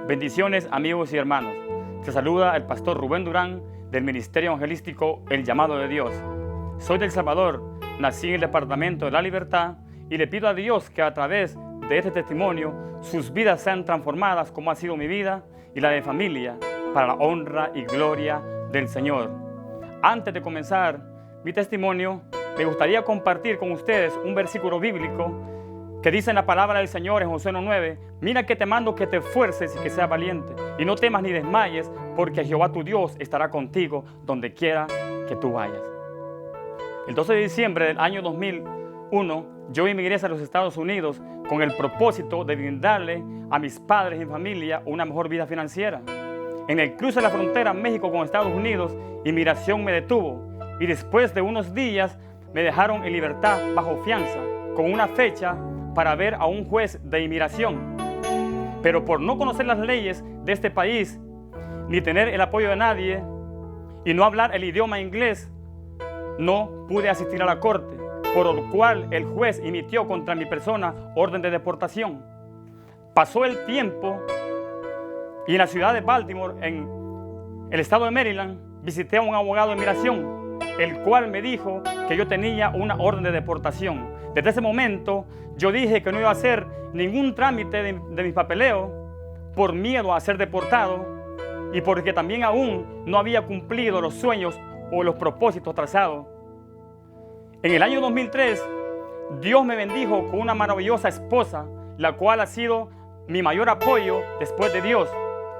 Bendiciones, amigos y hermanos. Te saluda el pastor Rubén Durán del Ministerio Evangelístico El Llamado de Dios. Soy de El Salvador, nací en el departamento de La Libertad y le pido a Dios que a través de este testimonio sus vidas sean transformadas como ha sido mi vida y la de familia para la honra y gloria del Señor. Antes de comenzar mi testimonio, me gustaría compartir con ustedes un versículo bíblico que dice en la palabra del Señor en Josué 1:9: mira que te mando que te esfuerces y que seas valiente, y no temas ni desmayes, porque Jehová tu Dios estará contigo donde quiera que tú vayas. El 12 de diciembre del año 2001, yo emigré a los Estados Unidos con el propósito de brindarle a mis padres y familia una mejor vida financiera. En el cruce de la frontera México con Estados Unidos, inmigración me detuvo y después de unos días me dejaron en libertad bajo fianza, con una fecha para ver a un juez de inmigración. Pero por no conocer las leyes de este país, ni tener el apoyo de nadie, y no hablar el idioma inglés, no pude asistir a la corte, por lo cual el juez emitió contra mi persona orden de deportación. Pasó el tiempo y en la ciudad de Baltimore, en el estado de Maryland, visité a un abogado de inmigración, el cual me dijo que yo tenía una orden de deportación. Desde ese momento yo dije que no iba a hacer ningún trámite de mis papeleos por miedo a ser deportado y porque también aún no había cumplido los sueños o los propósitos trazados. En el año 2003, Dios me bendijo con una maravillosa esposa, la cual ha sido mi mayor apoyo después de Dios.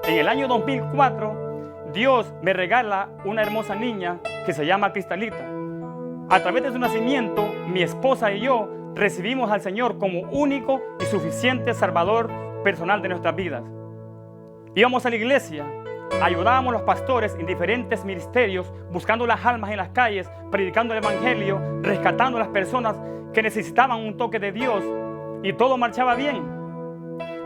En el año 2004, Dios me regala una hermosa niña que se llama Cristalita. A través de su nacimiento, mi esposa y yo recibimos al Señor como único y suficiente Salvador personal de nuestras vidas. Íbamos a la iglesia, ayudábamos a los pastores en diferentes ministerios, buscando las almas en las calles, predicando el evangelio, rescatando a las personas que necesitaban un toque de Dios, y todo marchaba bien.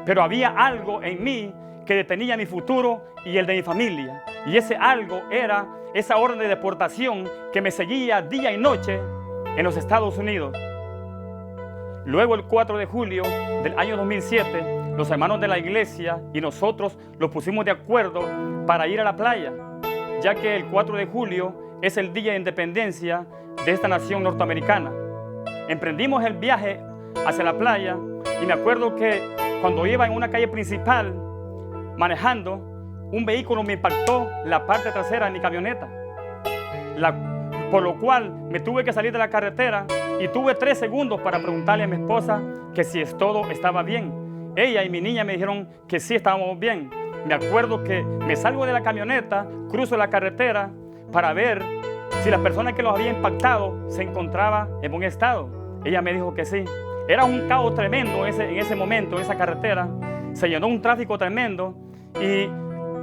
Pero había algo en mí que detenía mi futuro y el de mi familia, y ese algo era esa orden de deportación que me seguía día y noche en los Estados Unidos. Luego, el 4 de julio del año 2007, los hermanos de la iglesia y nosotros nos pusimos de acuerdo para ir a la playa, ya que el 4 de julio es el día de independencia de esta nación norteamericana. Emprendimos el viaje hacia la playa y me acuerdo que cuando iba en una calle principal manejando, un vehículo me impactó la parte trasera de mi camioneta, por lo cual me tuve que salir de la carretera y tuve 3 segundos para preguntarle a mi esposa que si todo estaba bien. Ella y mi niña me dijeron que sí estábamos bien. Me acuerdo que me salgo de la camioneta, cruzo la carretera para ver si la persona que los había impactado se encontraba en buen estado. Ella me dijo que sí. Era un caos tremendo en ese momento, en esa carretera. Se llenó un tráfico tremendo y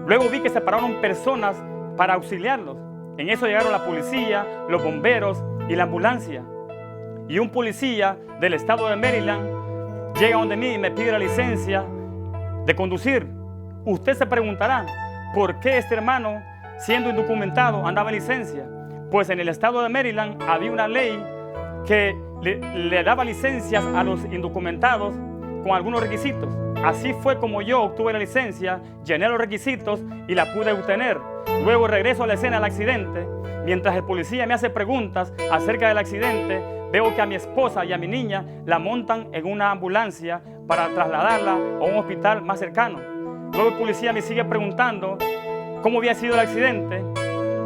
luego vi que se pararon personas para auxiliarlos. En eso llegaron la policía, los bomberos y la ambulancia. Y un policía del estado de Maryland llega donde mí y me pide la licencia de conducir. Usted se preguntará, ¿por qué este hermano, siendo indocumentado, andaba en licencia? Pues en el estado de Maryland había una ley que le daba licencias a los indocumentados con algunos requisitos. Así fue como yo obtuve la licencia, llené los requisitos y la pude obtener. Luego regreso a la escena del accidente. Mientras el policía me hace preguntas acerca del accidente, veo que a mi esposa y a mi niña la montan en una ambulancia para trasladarla a un hospital más cercano. Luego el policía me sigue preguntando cómo había sido el accidente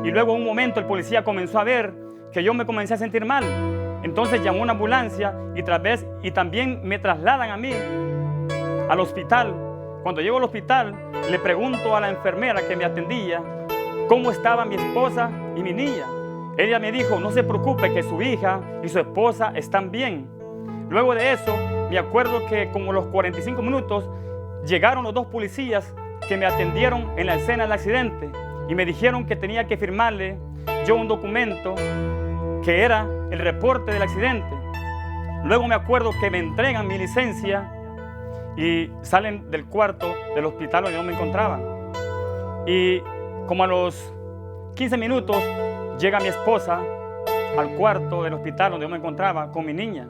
y luego en un momento el policía comenzó a ver que yo me comencé a sentir mal. Entonces llamó una ambulancia y también me trasladan a mí al hospital. Cuando llego al hospital, le pregunto a la enfermera que me atendía cómo estaban mi esposa y mi niña. Ella me dijo, no se preocupe, que su hija y su esposa están bien. Luego de eso, me acuerdo que como los 45 minutos, llegaron los 2 policías que me atendieron en la escena del accidente y me dijeron que tenía que firmarle yo un documento que era el reporte del accidente. Luego me acuerdo que me entregan mi licencia y salen del cuarto del hospital donde yo me encontraba. Y como a los 15 minutos llega mi esposa al cuarto del hospital donde yo me encontraba con mi niña.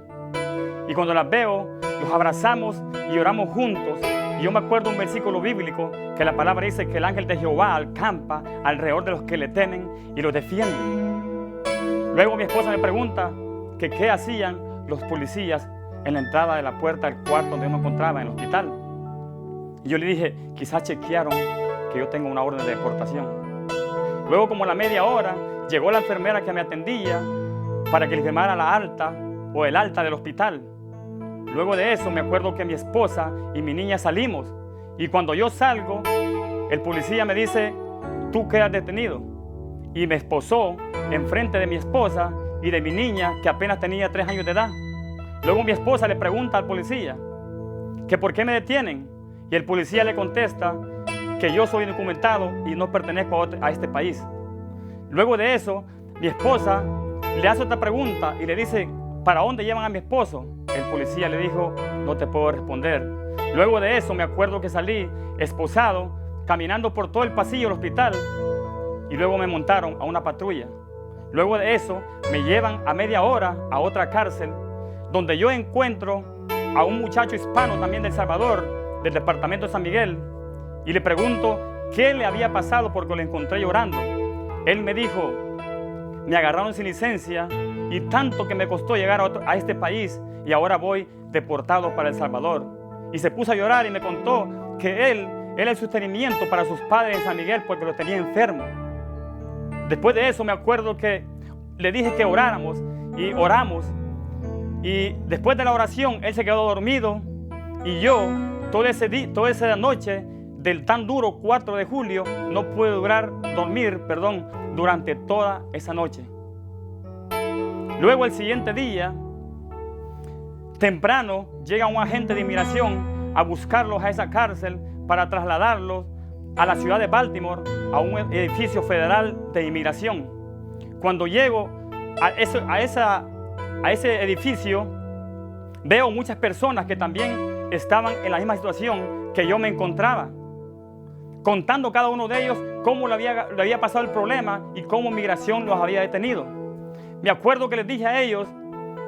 Y cuando las veo, los abrazamos y oramos juntos Y yo me acuerdo un versículo bíblico que la palabra dice que el ángel de Jehová acampa alrededor de los que le temen y los defiende. Luego mi esposa me pregunta que qué hacían los policías en la entrada de la puerta del cuarto donde yo me encontraba, en el hospital. Y yo le dije, quizás chequearon que yo tengo una orden de deportación. Luego, como a la media hora, llegó la enfermera que me atendía para que le firmara la alta o el alta del hospital. Luego de eso me acuerdo que mi esposa y mi niña salimos, y cuando yo salgo, el policía me dice, tú quedas detenido, y me esposó enfrente de mi esposa y de mi niña, que apenas tenía 3 años de edad. Luego mi esposa le pregunta al policía que por qué me detienen, y el policía le contesta que yo soy indocumentado y no pertenezco a este país. Luego de eso, mi esposa le hace otra pregunta y le dice, ¿para dónde llevan a mi esposo? El policía le dijo, no te puedo responder. Luego de eso me acuerdo que salí esposado, caminando por todo el pasillo del hospital, y luego me montaron a una patrulla. Luego de eso me llevan a media hora a otra cárcel, donde yo encuentro a un muchacho hispano también de El Salvador, del departamento de San Miguel, y le pregunto qué le había pasado porque lo encontré llorando. Él me dijo, me agarraron sin licencia y tanto que me costó llegar a este país y ahora voy deportado para El Salvador. Y se puso a llorar y me contó que él era el sostenimiento para sus padres en San Miguel porque lo tenía enfermo. Después de eso me acuerdo que le dije que oráramos y oramos, y después de la oración él se quedó dormido y yo toda esa noche del tan duro 4 de julio no pude dormir durante toda esa noche. Luego el siguiente día, temprano, llega un agente de inmigración a buscarlos a esa cárcel para trasladarlos a la ciudad de Baltimore, a un edificio federal de inmigración. Cuando llego a ese edificio, veo muchas personas que también estaban en la misma situación que yo me encontraba, contando cada uno de ellos cómo le había pasado el problema y cómo migración los había detenido. Me acuerdo que les dije a ellos,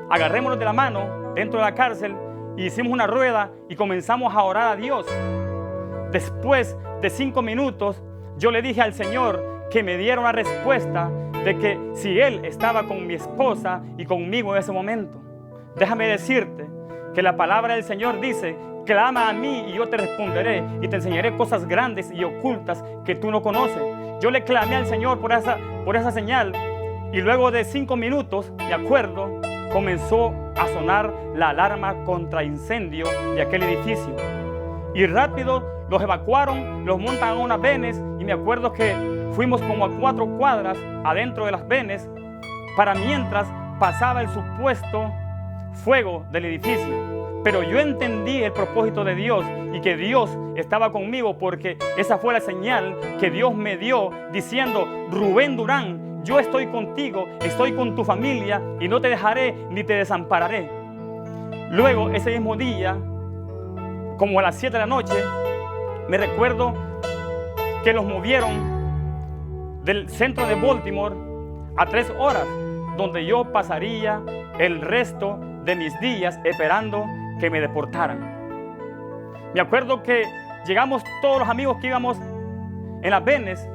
agarrémonos de la mano dentro de la cárcel, y hicimos una rueda y comenzamos a orar a Dios. Después de 5 minutos, yo le dije al Señor que me diera una respuesta de que si Él estaba con mi esposa y conmigo en ese momento. Déjame decirte que la palabra del Señor dice, clama a mí y yo te responderé y te enseñaré cosas grandes y ocultas que tú no conoces. Yo le clamé al Señor por esa señal, y luego de 5 minutos, de acuerdo, comenzó a sonar la alarma contra incendio de aquel edificio. Y rápido los evacuaron, los montan a unas venes, y me acuerdo que fuimos como a 4 cuadras adentro de las venes para mientras pasaba el supuesto fuego del edificio. Pero yo entendí el propósito de Dios y que Dios estaba conmigo, porque esa fue la señal que Dios me dio diciendo, Rubén Durán, yo estoy contigo, estoy con tu familia y no te dejaré ni te desampararé. Luego, ese mismo día, como a las 7 de la noche, me recuerdo que los movieron del centro de Baltimore a 3 horas, donde yo pasaría el resto de mis días esperando que me deportaran. Me acuerdo que llegamos todos los amigos que íbamos en las venes,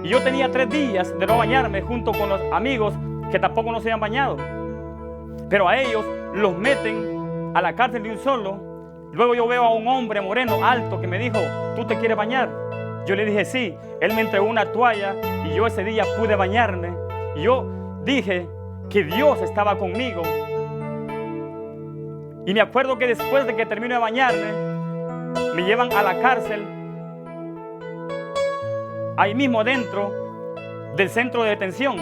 y yo tenía 3 días de no bañarme junto con los amigos que tampoco no se habían bañado. Pero a ellos los meten a la cárcel de un solo. Luego yo veo a un hombre moreno alto que me dijo, ¿tú te quieres bañar? Yo le dije sí. Él me entregó una toalla y yo ese día pude bañarme. Y yo dije que Dios estaba conmigo. Y me acuerdo que después de que termino de bañarme, me llevan a la cárcel, ahí mismo dentro del centro de detención,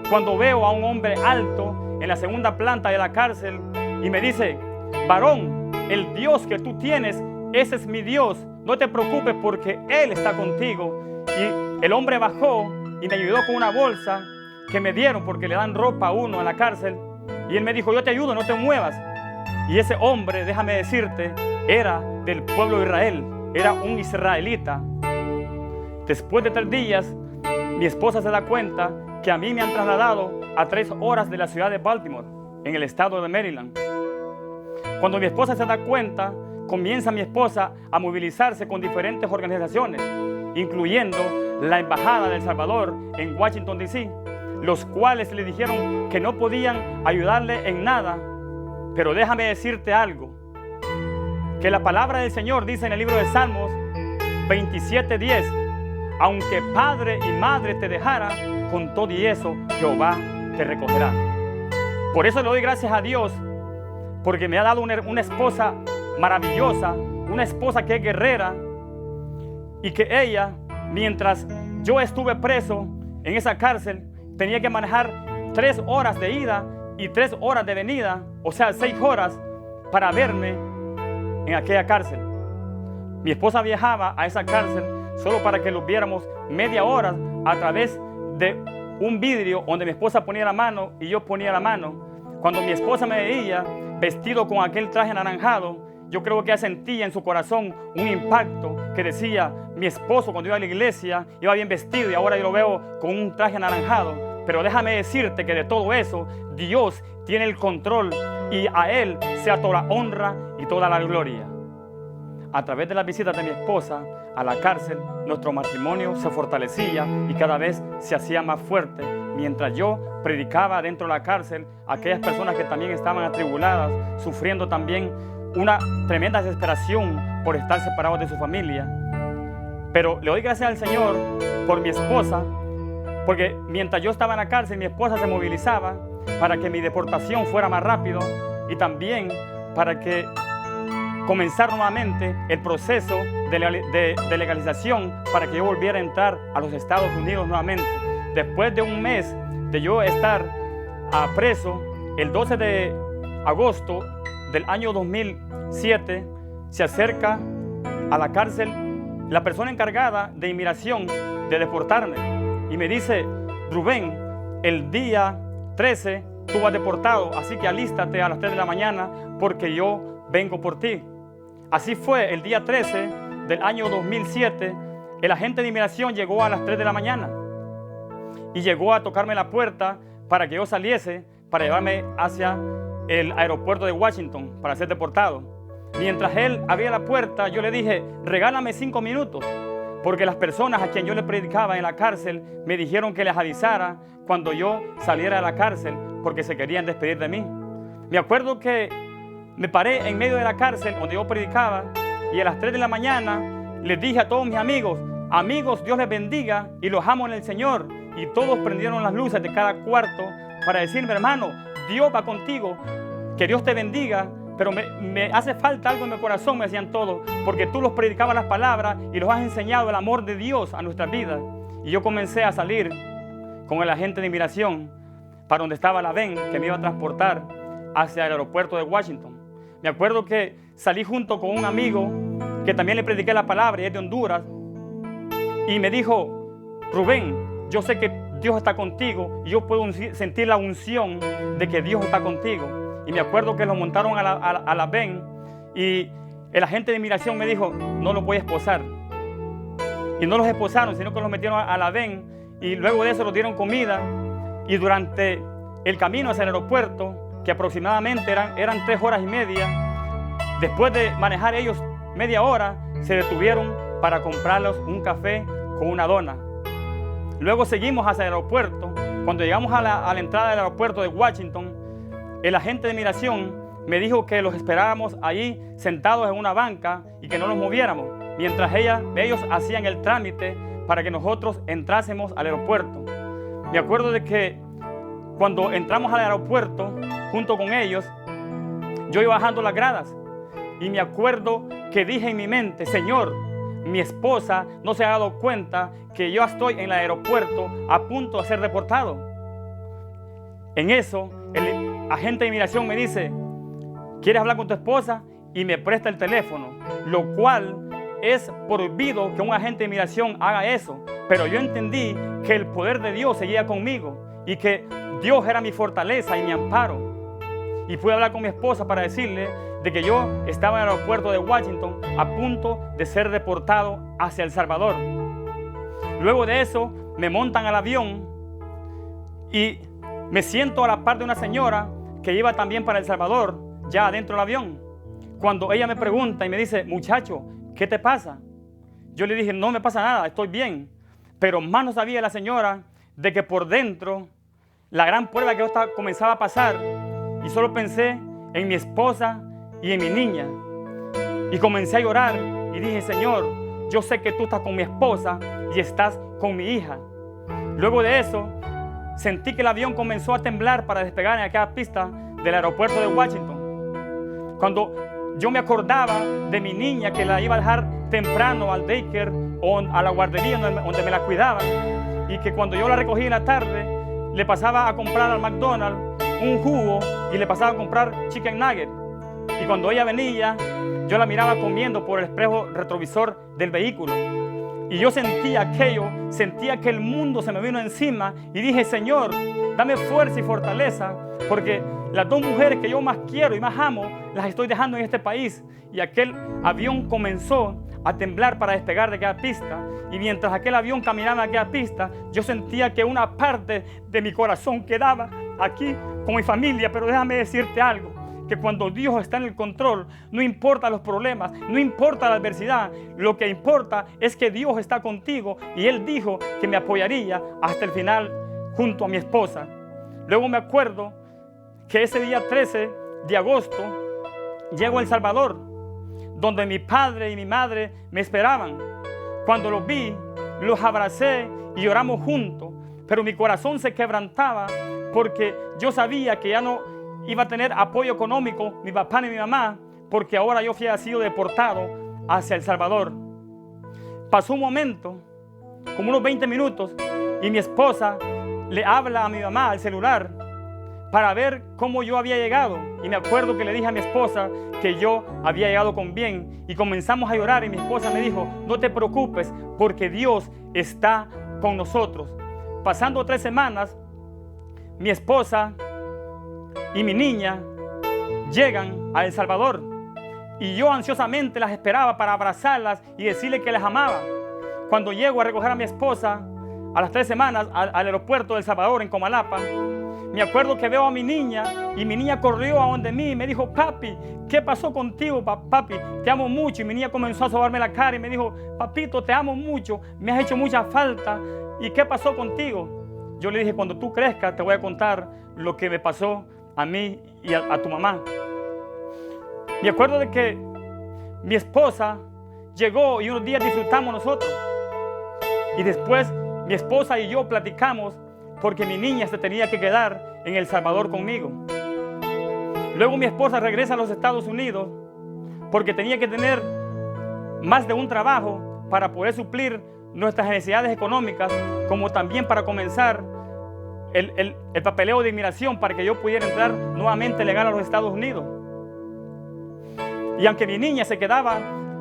cuando veo a un hombre alto en la segunda planta de la cárcel y me dice, varón, el Dios que tú tienes, ese es mi Dios, no te preocupes porque Él está contigo. Y el hombre bajó y me ayudó con una bolsa que me dieron porque le dan ropa a uno en la cárcel, y él me dijo, yo te ayudo, no te muevas. Y ese hombre, déjame decirte, era del pueblo de Israel, era un israelita. Después de 3 días, mi esposa se da cuenta que a mí me han trasladado a 3 horas de la ciudad de Baltimore, en el estado de Maryland. Cuando mi esposa se da cuenta, comienza mi esposa a movilizarse con diferentes organizaciones, incluyendo la Embajada de El Salvador en Washington, D.C., los cuales le dijeron que no podían ayudarle en nada. Pero déjame decirte algo, que la palabra del Señor dice en el libro de Salmos 27:10, aunque padre y madre te dejara, con todo y eso Jehová te recogerá. Por eso le doy gracias a Dios, porque me ha dado una esposa maravillosa, una esposa que es guerrera, y que ella, mientras yo estuve preso en esa cárcel, tenía que manejar 3 horas de ida y 3 horas de venida, o sea 6 horas para verme en aquella cárcel. Mi esposa viajaba a esa cárcel solo para que los viéramos media hora a través de un vidrio donde mi esposa ponía la mano y yo ponía la mano. Cuando mi esposa me veía vestido con aquel traje anaranjado, yo creo que ella sentía en su corazón un impacto que decía, mi esposo cuando iba a la iglesia iba bien vestido y ahora yo lo veo con un traje anaranjado. Pero déjame decirte que de todo eso Dios tiene el control y a Él sea toda la honra y toda la gloria. A través de las visitas de mi esposa a la cárcel, nuestro matrimonio se fortalecía y cada vez se hacía más fuerte. Mientras yo predicaba dentro de la cárcel a aquellas personas que también estaban atribuladas, sufriendo también una tremenda desesperación por estar separados de su familia. Pero le doy gracias al Señor por mi esposa, porque mientras yo estaba en la cárcel, mi esposa se movilizaba para que mi deportación fuera más rápido y también para que comenzar nuevamente el proceso de legalización para que yo volviera a entrar a los Estados Unidos nuevamente. Después de un mes de yo estar preso, el 12 de agosto del año 2007, se acerca a la cárcel la persona encargada de inmigración de deportarme y me dice, Rubén, el día 13 tú vas deportado, así que alístate a las 3 de la mañana porque yo vengo por ti. Así fue, el día 13 del año 2007, el agente de inmigración llegó a las 3 de la mañana y llegó a tocarme la puerta para que yo saliese, para llevarme hacia el aeropuerto de Washington para ser deportado. Mientras él abría la puerta, yo le dije, regálame 5 minutos, porque las personas a quien yo le predicaba en la cárcel me dijeron que les avisara cuando yo saliera de la cárcel, porque se querían despedir de mí. Me acuerdo que me paré en medio de la cárcel donde yo predicaba y a las 3 de la mañana les dije a todos mis amigos, Dios les bendiga y los amo en el Señor. Y todos prendieron las luces de cada cuarto para decirme, hermano, Dios va contigo, que Dios te bendiga, pero me hace falta algo en mi corazón, me decían todos, porque tú los predicabas las palabras y los has enseñado el amor de Dios a nuestras vidas. Y yo comencé a salir con el agente de inmigración para donde estaba la VEN, que me iba a transportar hacia el aeropuerto de Washington. Me acuerdo que salí junto con un amigo que también le prediqué la palabra y es de Honduras, y me dijo, Rubén, yo sé que Dios está contigo y yo puedo sentir la unción de que Dios está contigo. Y me acuerdo que lo montaron a la VEN y el agente de inmigración me dijo, no los voy a esposar. Y no los esposaron, sino que los metieron a la VEN y luego de eso los dieron comida. Y durante el camino hacia el aeropuerto, que aproximadamente eran 3 horas y media, después de manejar ellos media hora, se detuvieron para comprarles un café con una dona. Luego seguimos hacia el aeropuerto. Cuando llegamos a la entrada del aeropuerto de Washington, el agente de inmigración me dijo que los esperáramos allí sentados en una banca y que no nos moviéramos, mientras ellos hacían el trámite para que nosotros entrásemos al aeropuerto. Me acuerdo de que cuando entramos al aeropuerto, junto con ellos, yo iba bajando las gradas y me acuerdo que dije en mi mente, Señor, mi esposa no se ha dado cuenta que yo estoy en el aeropuerto a punto de ser deportado. En eso, el agente de inmigración me dice, ¿quieres hablar con tu esposa? Y me presta el teléfono, lo cual es prohibido que un agente de inmigración haga eso. Pero yo entendí que el poder de Dios seguía conmigo y que Dios era mi fortaleza y mi amparo. Y pude hablar con mi esposa para decirle de que yo estaba en el aeropuerto de Washington a punto de ser deportado hacia El Salvador. Luego de eso me montan al avión y me siento a la par de una señora que iba también para El Salvador, ya adentro del avión. cuando ella me pregunta y me dice, muchacho, ¿qué te pasa? Yo le dije, no me pasa nada, estoy bien. Pero más no sabía la señora de que por dentro la gran prueba que yo comenzaba a pasar, y solo pensé en mi esposa y en mi niña. Y comencé a llorar y dije, Señor, yo sé que tú estás con mi esposa y estás con mi hija. Luego de eso, sentí que el avión comenzó a temblar para despegar en aquella pista del aeropuerto de Washington. Cuando yo me acordaba de mi niña que la iba a dejar temprano al daycare o a la guardería donde me la cuidaban, y que cuando yo la recogí en la tarde, le pasaba a comprar al McDonald's un jugo y le pasaba a comprar chicken nugget. Y cuando ella venía, yo la miraba comiendo por el espejo retrovisor del vehículo. Y yo sentía aquello, sentía que el mundo se me vino encima y dije, Señor, dame fuerza y fortaleza, porque las dos mujeres que yo más quiero y más amo, las estoy dejando en este país. Y aquel avión comenzó a temblar para despegar de aquella pista. Y mientras aquel avión caminaba en aquella pista, yo sentía que una parte de mi corazón quedaba aquí con mi familia. Pero déjame decirte algo, que cuando Dios está en el control, no importa los problemas, no importa la adversidad, lo que importa es que Dios está contigo, y Él dijo que me apoyaría hasta el final junto a mi esposa. Luego me acuerdo que ese día 13 de agosto llego a El Salvador, donde mi padre y mi madre me esperaban. Cuando los vi, los abracé y oramos juntos, pero mi corazón se quebrantaba porque yo sabía que ya no iba a tener apoyo económico mi papá ni mi mamá, porque ahora yo había sido deportado hacia El Salvador. Pasó un momento, como unos 20 minutos, y mi esposa le habla a mi mamá al celular para ver cómo yo había llegado. Y me acuerdo que le dije a mi esposa que yo había llegado con bien, y comenzamos a llorar, y mi esposa me dijo, no te preocupes porque Dios está con nosotros. Pasando 3 semanas, mi esposa y mi niña llegan a El Salvador, y yo ansiosamente las esperaba para abrazarlas y decirles que las amaba. Cuando llego a recoger a mi esposa a las 3 semanas al aeropuerto de El Salvador en Comalapa, me acuerdo que veo a mi niña, y mi niña corrió a donde mí y me dijo, papi, ¿qué pasó contigo, papi? Te amo mucho. Y mi niña comenzó a sobarme la cara y me dijo, papito, te amo mucho, me has hecho mucha falta. ¿Y qué pasó contigo? Yo le dije, cuando tú crezcas te voy a contar lo que me pasó a mí y a tu mamá. Me acuerdo de que mi esposa llegó y unos días disfrutamos nosotros. Y después mi esposa y yo platicamos porque mi niña se tenía que quedar en El Salvador conmigo. Luego mi esposa regresa a los Estados Unidos porque tenía que tener más de un trabajo para poder suplir nuestras necesidades económicas, como también para comenzar el papeleo de inmigración para que yo pudiera entrar nuevamente legal a los Estados Unidos. Y aunque mi niña se quedaba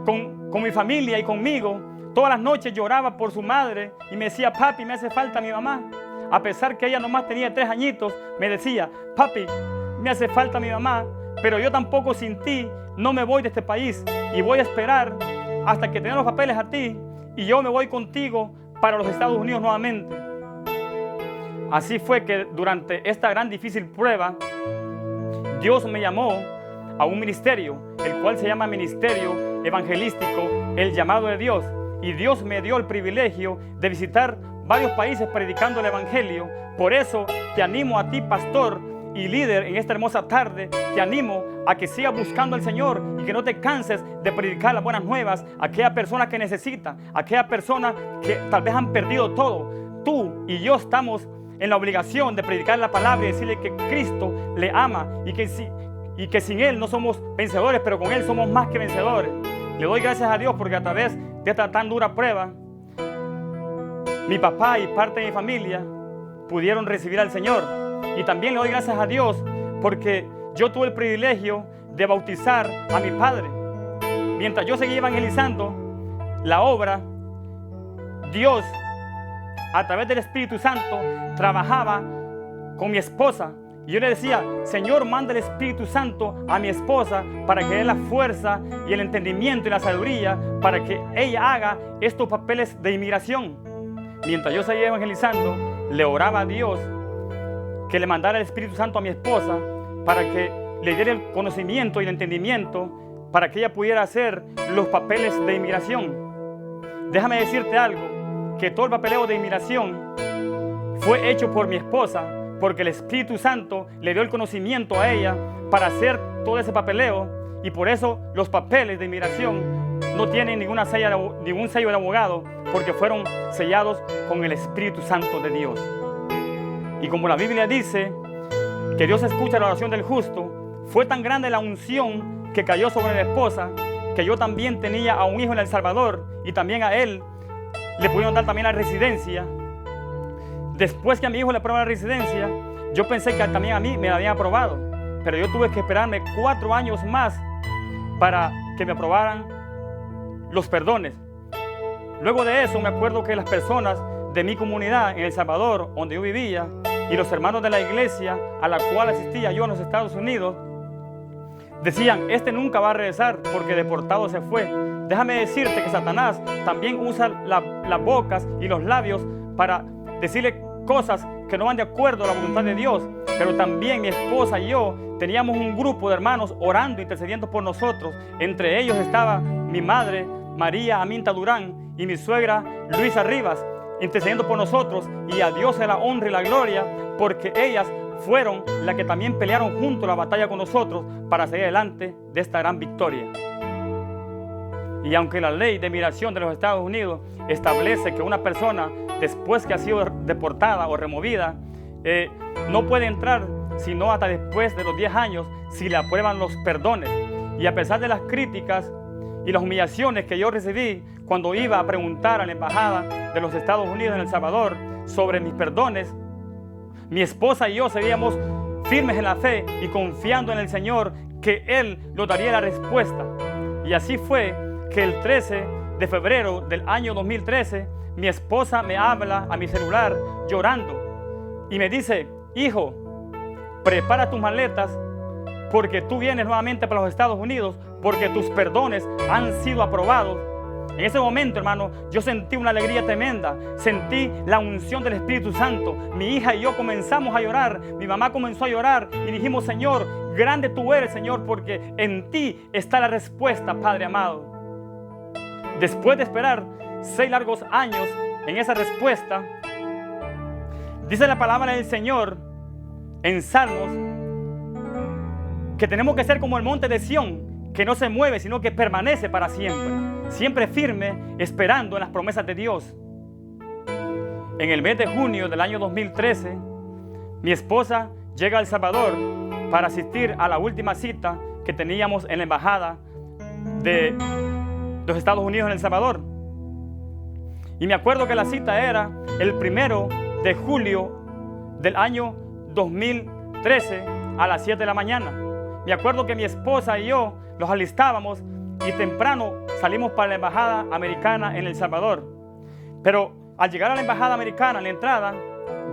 con mi familia y conmigo, todas las noches lloraba por su madre y me decía, papi, me hace falta mi mamá. A pesar que ella nomás tenía 3 añitos, me decía, papi, me hace falta mi mamá, pero yo tampoco sin ti no me voy de este país, y voy a esperar hasta que tenga los papeles a ti, y yo me voy contigo para los Estados Unidos nuevamente. Así fue que durante esta gran difícil prueba, Dios me llamó a un ministerio, el cual se llama Ministerio Evangelístico, el Llamado de Dios. Y Dios me dio el privilegio de visitar varios países predicando el Evangelio. Por eso te animo a ti, pastor y líder, en esta hermosa tarde, te animo a que sigas buscando al Señor y que no te canses de predicar las buenas nuevas a aquella persona que necesita, a aquella persona que tal vez han perdido todo. Tú y yo estamos en la obligación de predicar la palabra y decirle que Cristo le ama y que sin Él no somos vencedores, pero con Él somos más que vencedores. Le doy gracias a Dios porque a través de esta tan dura prueba, mi papá y parte de mi familia pudieron recibir al Señor. Y también le doy gracias a Dios porque yo tuve el privilegio de bautizar a mi padre. Mientras yo seguía evangelizando la obra, Dios, a través del Espíritu Santo, trabajaba con mi esposa. Y yo le decía, Señor, manda el Espíritu Santo a mi esposa para que dé la fuerza y el entendimiento y la sabiduría para que ella haga estos papeles de inmigración. Mientras yo seguía evangelizando, le oraba a Dios que le mandara el Espíritu Santo a mi esposa para que le diera el conocimiento y el entendimiento para que ella pudiera hacer los papeles de inmigración. Déjame decirte algo, que todo el papeleo de inmigración fue hecho por mi esposa, porque el Espíritu Santo le dio el conocimiento a ella para hacer todo ese papeleo, y por eso los papeles de inmigración no tienen ningún sello de abogado, porque fueron sellados con el Espíritu Santo de Dios. Y como la Biblia dice que Dios escucha la oración del justo, fue tan grande la unción que cayó sobre mi esposa, que yo también tenía a un hijo en El Salvador, y también a él le pudieron dar también la residencia. Después que a mi hijo le aprobaron la residencia, yo pensé que también a mí me la habían aprobado, pero yo tuve que esperarme 4 años más para que me aprobaran los perdones. Luego de eso me acuerdo que las personas de mi comunidad en El Salvador, donde yo vivía, y los hermanos de la iglesia a la cual asistía yo en los Estados Unidos, decían: este nunca va a regresar porque deportado se fue. Déjame decirte que Satanás también usa las bocas y los labios para decirle cosas que no van de acuerdo a la voluntad de Dios. Pero también mi esposa y yo teníamos un grupo de hermanos orando, intercediendo por nosotros. Entre ellos estaba mi madre, María Aminta Durán, y mi suegra, Luisa Rivas, intercediendo por nosotros. Y a Dios se la honra y la gloria, porque ellas fueron las que también pelearon junto la batalla con nosotros para seguir adelante de esta gran victoria. Y aunque la ley de migración de los Estados Unidos establece que una persona, después que ha sido deportada o removida, no puede entrar sino hasta después de los 10 años si le aprueban los perdones. Y a pesar de las críticas y las humillaciones que yo recibí cuando iba a preguntar a la embajada de los Estados Unidos en El Salvador sobre mis perdones, mi esposa y yo seguíamos firmes en la fe y confiando en el Señor que Él nos daría la respuesta. Y así fue que el 13 de febrero del año 2013, mi esposa me habla a mi celular llorando y me dice: hijo, prepara tus maletas porque tú vienes nuevamente para los Estados Unidos, porque tus perdones han sido aprobados. En ese momento, hermano, yo sentí una alegría tremenda, sentí la unción del Espíritu Santo. Mi hija y yo comenzamos a llorar, mi mamá comenzó a llorar y dijimos: Señor, grande tú eres, Señor, porque en ti está la respuesta, Padre amado. Después de esperar 6 largos años en esa respuesta, dice la palabra del Señor en Salmos que tenemos que ser como el monte de Sión, que no se mueve, sino que permanece para siempre, siempre firme, esperando en las promesas de Dios. En el mes de junio del año 2013, mi esposa llega a El Salvador para asistir a la última cita que teníamos en la embajada de los Estados Unidos en El Salvador. Y me acuerdo que la cita era el 1 de julio del año 2013 a las 7 de la mañana. Me acuerdo que mi esposa y yo los alistábamos y temprano salimos para la embajada americana en El Salvador. Pero al llegar a la embajada americana, en la entrada,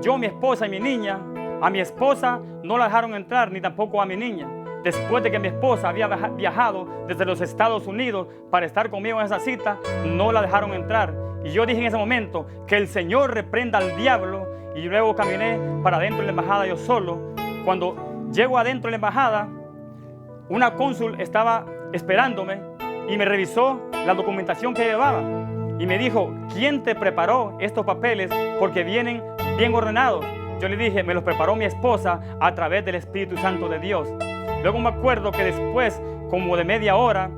yo, mi esposa y mi niña, a mi esposa no la dejaron entrar, ni tampoco a mi niña. Después de que mi esposa había viajado desde los Estados Unidos para estar conmigo en esa cita, no la dejaron entrar. Y yo dije en ese momento: que el Señor reprenda al diablo. Y luego caminé para adentro de la embajada yo solo. Cuando llego adentro de la embajada, una cónsul estaba esperándome y me revisó la documentación que llevaba. Y me dijo: ¿quién te preparó estos papeles? Porque vienen bien ordenados. Yo le dije: me los preparó mi esposa a través del Espíritu Santo de Dios. Luego me acuerdo que después, como de media hora,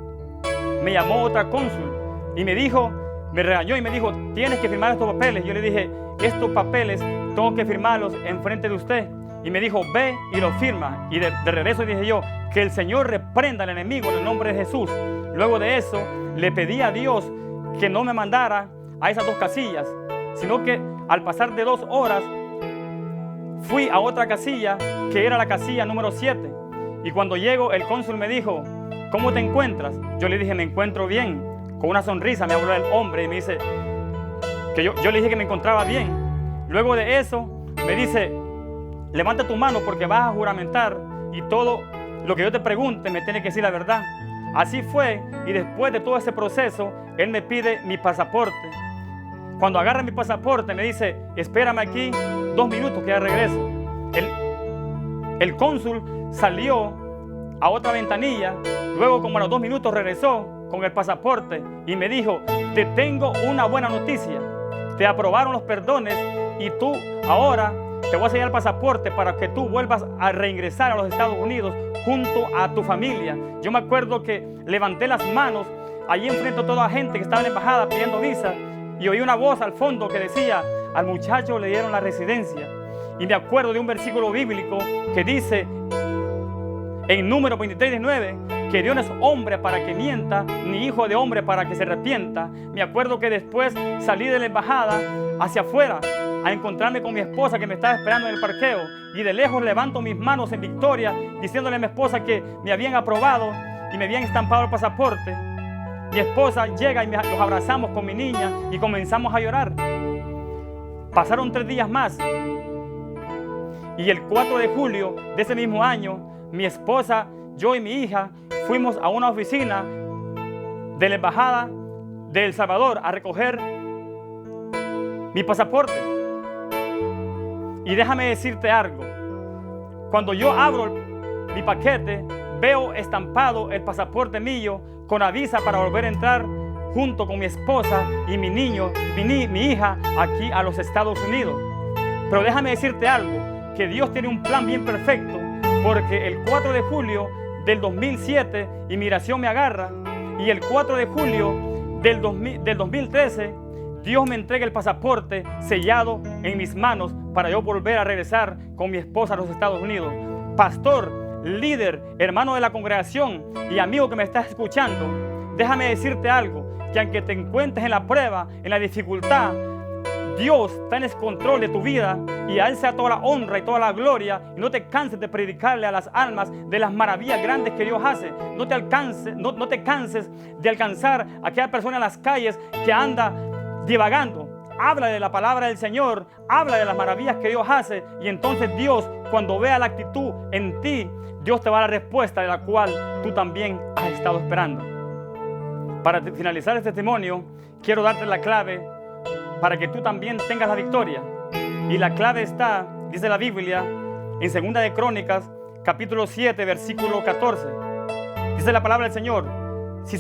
me llamó otra cónsul y me dijo, me regañó y me dijo: tienes que firmar estos papeles. Yo le dije: estos papeles tengo que firmarlos enfrente de usted. Y me dijo: ve y lo firma. Y de regreso dije yo: que el Señor reprenda al enemigo en el nombre de Jesús. Luego de eso le pedí a Dios que no me mandara a esas 2 casillas, sino que al pasar de 2 horas fui a otra casilla, que era la casilla número 7. Y cuando llego, el cónsul me dijo: ¿cómo te encuentras? Yo le dije: me encuentro bien. Con una sonrisa me habló el hombre y me dice que yo le dije que me encontraba bien. Luego de eso me dice: levanta tu mano porque vas a juramentar y todo lo que yo te pregunte me tiene que decir la verdad. Así fue, y después de todo ese proceso, él me pide mi pasaporte. Cuando agarra mi pasaporte me dice: espérame aquí 2 minutos que ya regreso. El cónsul salió a otra ventanilla. Luego, como a los 2 minutos, regresó con el pasaporte y me dijo: te tengo una buena noticia. Te aprobaron los perdones y tú ahora te voy a sellar el pasaporte para que tú vuelvas a reingresar a los Estados Unidos junto a tu familia. Yo me acuerdo que levanté las manos allí enfrente a toda la gente que estaba en la embajada pidiendo visa y oí una voz al fondo que decía: al muchacho le dieron la residencia. Y me acuerdo de un versículo bíblico que dice en Números 23:19 que Dios no es hombre para que mienta, ni hijo de hombre para que se arrepienta. Me acuerdo que después salí de la embajada hacia afuera a encontrarme con mi esposa que me estaba esperando en el parqueo, y de lejos levanto mis manos en victoria diciéndole a mi esposa que me habían aprobado y me habían estampado el pasaporte. Mi esposa llega y los abrazamos con mi niña y comenzamos a llorar. Pasaron 3 días más y el 4 de julio de ese mismo año, mi esposa, yo y mi hija fuimos a una oficina de la embajada de El Salvador a recoger mi pasaporte. Y déjame decirte algo: cuando yo abro mi paquete, veo estampado el pasaporte mío con la visa para volver a entrar junto con mi esposa y mi niño, mi hija, aquí a los Estados Unidos. Pero déjame decirte algo, que Dios tiene un plan bien perfecto, porque el 4 de julio del 2007 inmigración me agarra, y el 4 de julio del 2013 Dios me entrega el pasaporte sellado en mis manos para yo volver a regresar con mi esposa a los Estados Unidos. Pastor, líder, hermano de la congregación y amigo que me estás escuchando, déjame decirte algo, que aunque te encuentres en la prueba, en la dificultad, Dios está en el control de tu vida y a Él sea toda la honra y toda la gloria. Y no te canses de predicarle a las almas de las maravillas grandes que Dios hace. No te canses de alcanzar a aquella persona en las calles que anda divagando. Habla de la palabra del Señor, habla de las maravillas que Dios hace, y entonces Dios, cuando vea la actitud en ti, Dios te va a dar la respuesta de la cual tú también has estado esperando. Para finalizar este testimonio, quiero darte la clave para que tú también tengas la victoria. Y la clave está, dice la Biblia, en 2 de Crónicas, capítulo 7, versículo 14. Dice la palabra del Señor: si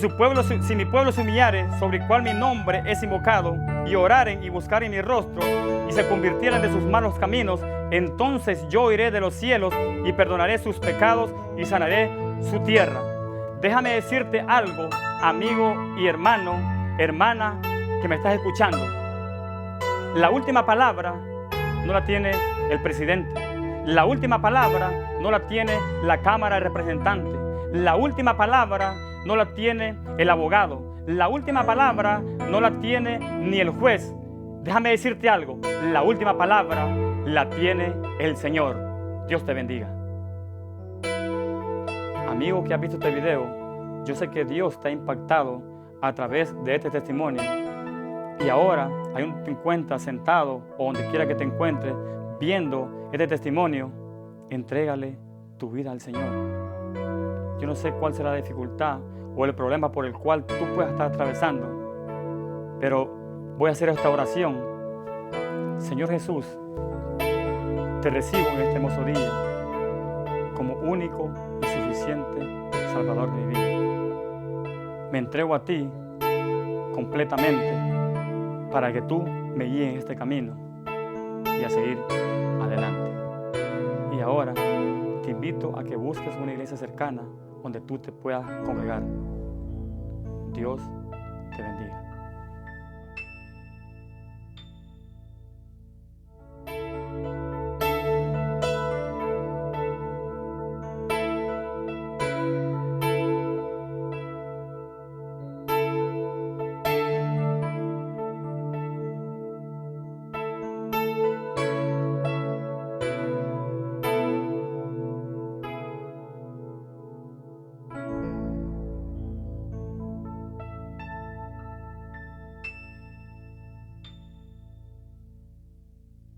mi pueblo se humillare, sobre el cual mi nombre es invocado, y oraren y buscaren mi rostro, y se convirtieran de sus malos caminos, entonces yo iré de los cielos y perdonaré sus pecados y sanaré su tierra. Déjame decirte algo, amigo y hermano, hermana que me estás escuchando. La última palabra no la tiene el presidente. La última palabra no la tiene la Cámara de Representantes. La última palabra no la tiene el abogado. La última palabra no la tiene ni el juez. Déjame decirte algo, la última palabra la tiene el Señor. Dios te bendiga. Amigo que has visto este video, yo sé que Dios te ha impactado a través de este testimonio. Y ahora hay un 50 sentado o donde quiera que te encuentres viendo este testimonio, entrégale tu vida al Señor. Yo no sé cuál será la dificultad o el problema por el cual tú puedas estar atravesando, pero voy a hacer esta oración. Señor Jesús, te recibo en este hermoso día como único y suficiente Salvador de mi vida. Me entrego a ti completamente para que tú me guíes en este camino y a seguir adelante. Y ahora te invito a que busques una iglesia cercana donde tú te puedas congregar. Dios te bendiga.